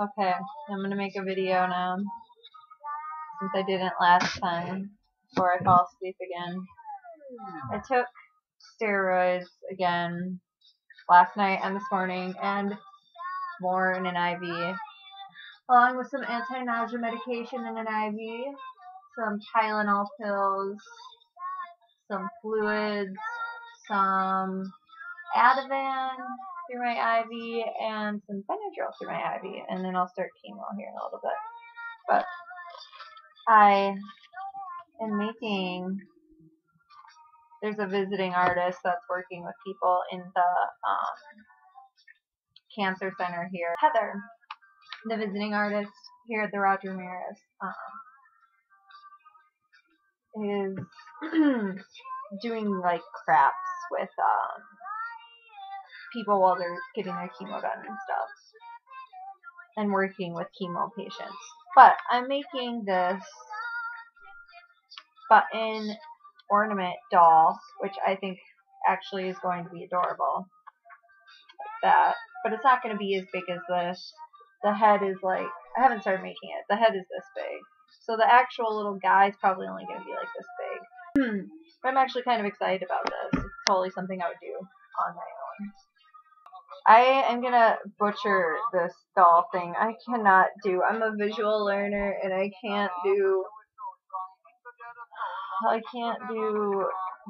Okay, I'm gonna make a video now, since I didn't last time, before I fall asleep again. I took steroids again last night and this morning, and more in an IV, along with some anti-nausea medication in an IV, some Tylenol pills, some fluids, some Ativan through my IV, and some Benadryl through my IV, and then I'll start chemo here in a little bit. But I am making, there's a visiting artist that's working with people in the cancer center here. Heather, the visiting artist here at the Roger Ramirez, is doing like craps with people while they're getting their chemo done and stuff, and working with chemo patients. But I'm making this button ornament doll, which I think actually is going to be adorable. Like that. But it's not going to be as big as this. The head is like, I haven't started making it. The head is this big. So the actual little guy is probably only going to be like this big. But I'm actually kind of excited about this. It's totally something I would do on my own. I am going to butcher this doll thing. I cannot do, I'm a visual learner, and I can't do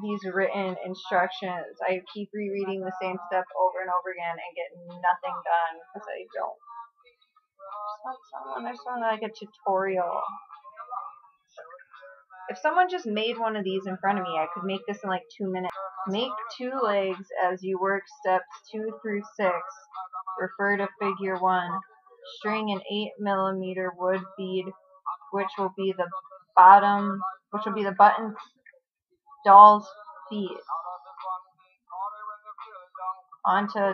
these written instructions. I keep rereading the same step over and over again and get nothing done because I don't. I just want like a tutorial. If someone just made one of these in front of me, I could make this in like 2 minutes. Make 2 legs as you work steps 2 through 6. Refer to figure 1. String an 8mm wood bead, which will be the button doll's feet, onto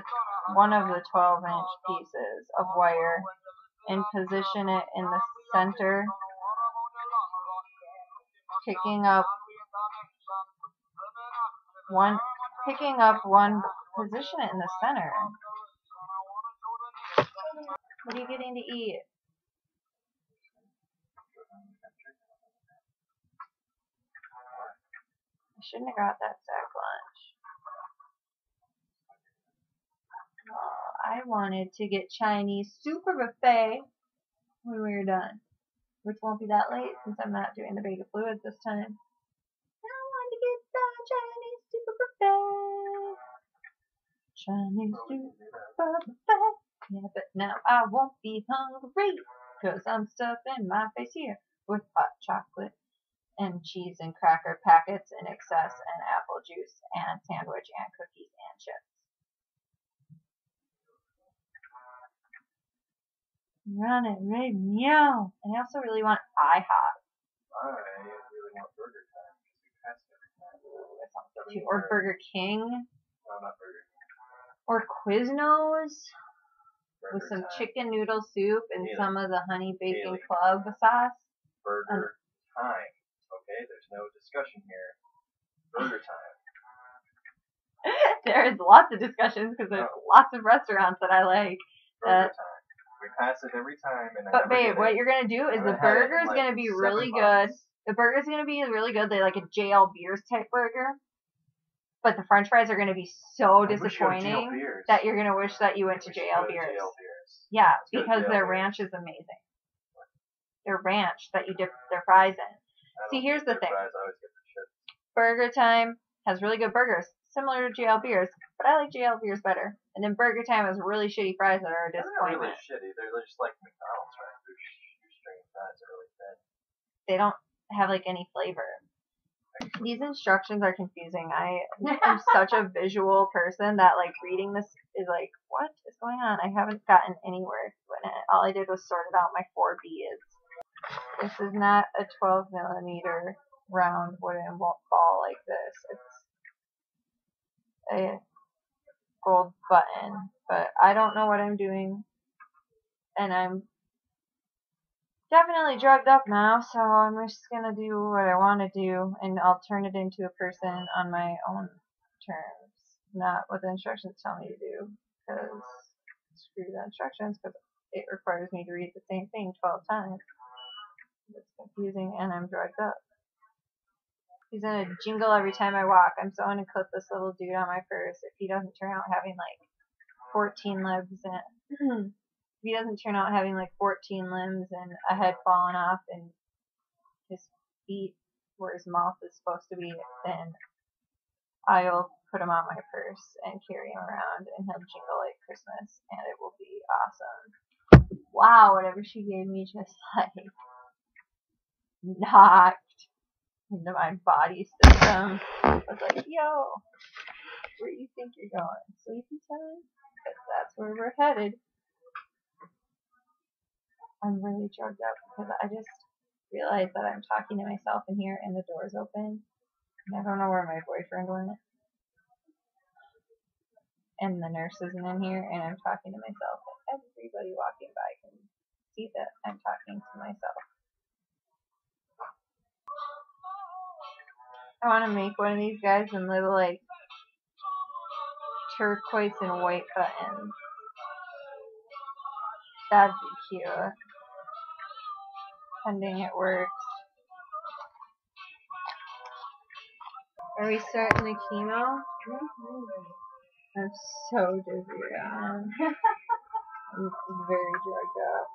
one of the 12-inch pieces of wire and position it in the center, picking up one, position it in the center. What are you getting to eat? I shouldn't have got that sack lunch. Oh, I wanted to get Chinese super buffet when we were done, which won't be that late since I'm not doing the bag of fluids this time. I want to get the Chinese super buffet. Chinese super buffet. Yeah, but now I won't be hungry, 'cause I'm stuffing my face here with hot chocolate and cheese and cracker packets in excess, and apple juice and sandwich and cookies and chips. Run it, right, meow. And I also really want IHOP. I really want Burger Time, because we pass it every time. That sounds good too. Or Burger King. No, not Burger King. Or Quiznos. Burger With some Time. chicken noodle soup and Haley. some of the honey bacon Haley. club sauce. Burger Time. Okay, there's no discussion here. Burger Time. There's lots of discussions because there's lots of restaurants that I like. Burger Time. We pass it every time. And But babe, what you're going to do is the burger's going to be really good. The burger's going to be really good. They like a JL Beers type burger. But the french fries are going to be so disappointing that you're going to wish that you went to JL Beers. Yeah, because their ranch is amazing. Their ranch that you dip their fries in. See, here's the thing. Burger Time has really good burgers, similar to JL Beers, but I like JL Beers better. And then Burger Time has really shitty fries that are a disappointment. They're really shitty. They're just like McDonald's, right? Their string fries are really thin. They don't have like any flavor. These instructions are confusing. I am such a visual person that like reading this is like, what is going on? I haven't gotten anywhere with it. All I did was sorted out my 4 beads. This is not a 12mm round wooden ball like this. It's a gold button, but I don't know what I'm doing, and I'm definitely drugged up now, so I'm just gonna do what I want to do, and I'll turn it into a person on my own terms, not what the instructions tell me to do, because screw the instructions, because it requires me to read the same thing 12 times. It's confusing, and I'm drugged up. He's gonna jingle every time I walk. I'm so gonna clip this little dude on my purse if he doesn't turn out having like 14 limbs and if he doesn't turn out having like 14 limbs and a head falling off and his feet where his mouth is supposed to be, then I'll put him on my purse and carry him around, and he'll jingle like Christmas, and it will be awesome. Wow, whatever she gave me just like knocked into my body system. I was like, yo, where do you think you're going? Sleepy time? Because that's where we're headed. I'm really drugged up because I just realized that I'm talking to myself in here and the door's open. And I don't know where my boyfriend went. And the nurse isn't in here, and I'm talking to myself. And everybody walking by can see that I'm talking to myself. I want to make one of these guys in little like turquoise and white buttons. That'd be cute. Pending it works. Are we starting the chemo? I'm so dizzy right now. I'm very drugged up.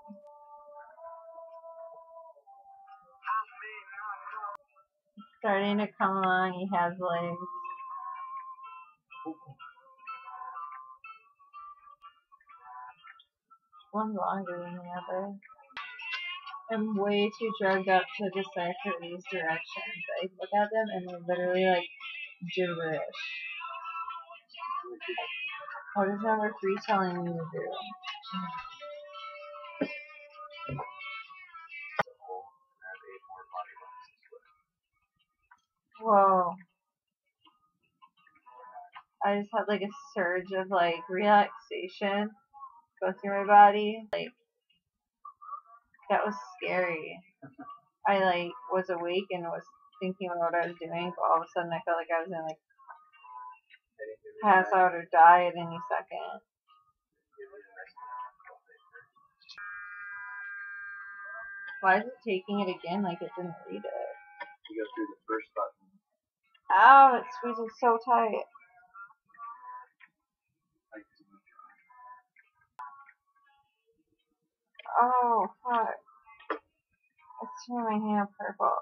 It's starting to come along. He has legs. One's longer than the other. I'm way too drugged up to decipher these directions. I look at them and they're literally like gibberish. What is number 3 telling me to do? Whoa. I just had like a surge of like relaxation go through my body. Like, that was scary. I like was awake and was thinking about what I was doing, but all of a sudden I felt like I was gonna like pass out or die at any second. Why is it taking it again like it didn't read it? You go through the first button. Ow, it's squeezing so tight. Oh, fuck. It's turning my hand purple.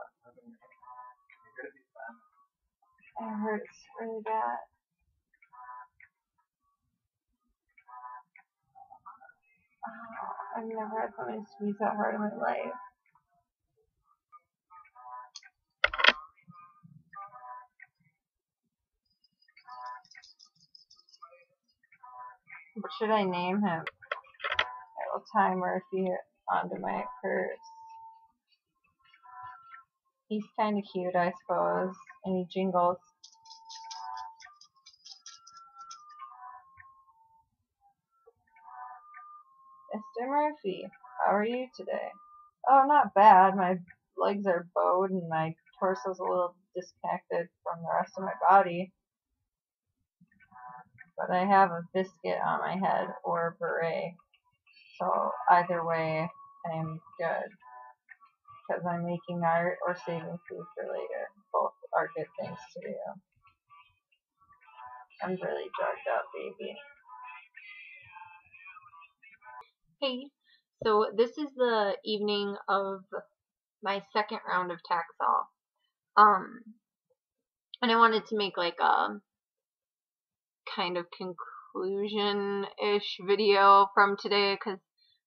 It hurts really bad. Oh, I've never had somebody squeeze that hard in my life. What should I name him? I will tie Murphy onto my purse. He's kind of cute, I suppose, and he jingles. Mr. Murphy, how are you today? Oh, not bad. My legs are bowed and my torso's a little disconnected from the rest of my body. But I have a biscuit on my head or a beret. So either way, I'm good. Because I'm making art or saving food for later. Both are good things to do. I'm really drugged up, baby. Hey, so this is the evening of my second round of Taxol. And I wanted to make like a kind of conclusion-ish video from today because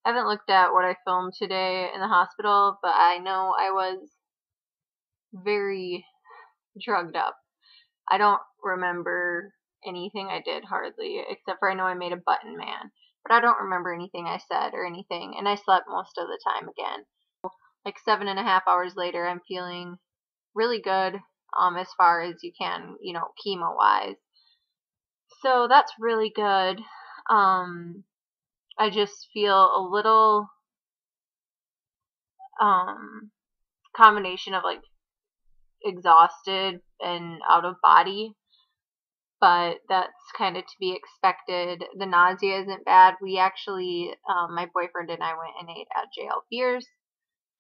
I haven't looked at what I filmed today in the hospital, but I know I was very drugged up. I don't remember anything I did hardly, except for I know I made a button man. But I don't remember anything I said or anything, and I slept most of the time again. Like 7.5 hours later, I'm feeling really good, as far as you can, you know, chemo-wise. So that's really good. I just feel a little, combination of like exhausted and out of body. but that's kind of to be expected. The nausea isn't bad. We actually, my boyfriend and I went and ate at JL Beers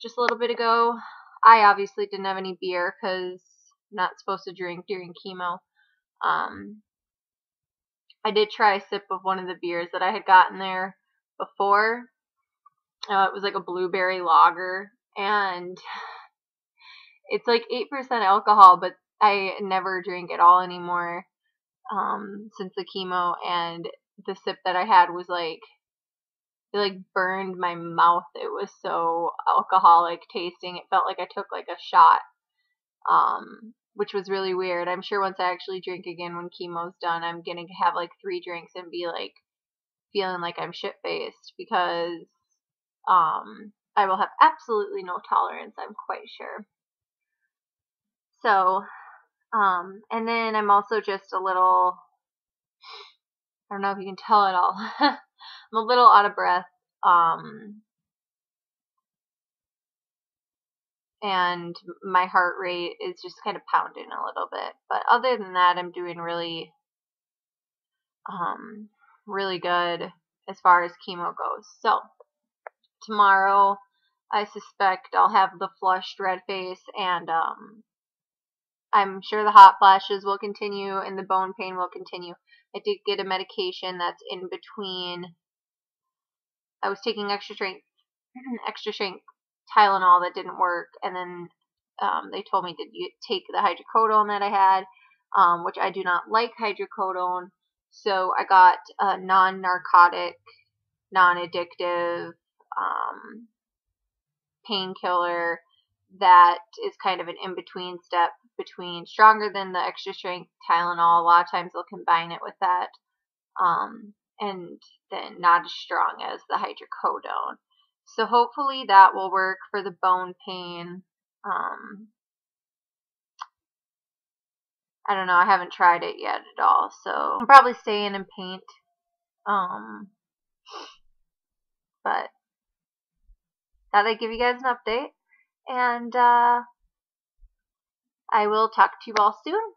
just a little bit ago. I obviously didn't have any beer because I'm not supposed to drink during chemo. I did try a sip of one of the beers that I had gotten there before. It was like a blueberry lager, and it's like 8% alcohol, but I never drink at all anymore since the chemo, and the sip that I had was like, it like burned my mouth. It was so alcoholic tasting. It felt like I took like a shot, which was really weird. I'm sure once I actually drink again when chemo's done, I'm gonna have like 3 drinks and be like feeling like I'm shit-faced, because I will have absolutely no tolerance, I'm quite sure. So, and then I'm also just a little, I don't know if you can tell it all. I'm a little out of breath. And my heart rate is just kind of pounding a little bit. But other than that, I'm doing really, really good as far as chemo goes. So, tomorrow, I suspect I'll have the flushed red face, and I'm sure the hot flashes will continue and the bone pain will continue. I did get a medication that's in between. I was taking extra strength Tylenol that didn't work, and then they told me to take the hydrocodone that I had, which I do not like hydrocodone. So I got a non-narcotic, non-addictive painkiller that is kind of an in-between step between stronger than the extra strength Tylenol. A lot of times they'll combine it with that, and then not as strong as the hydrocodone. So hopefully that will work for the bone pain. I don't know, I haven't tried it yet at all, so I'm probably staying in paint. But thought I'd give you guys an update, and I will talk to you all soon.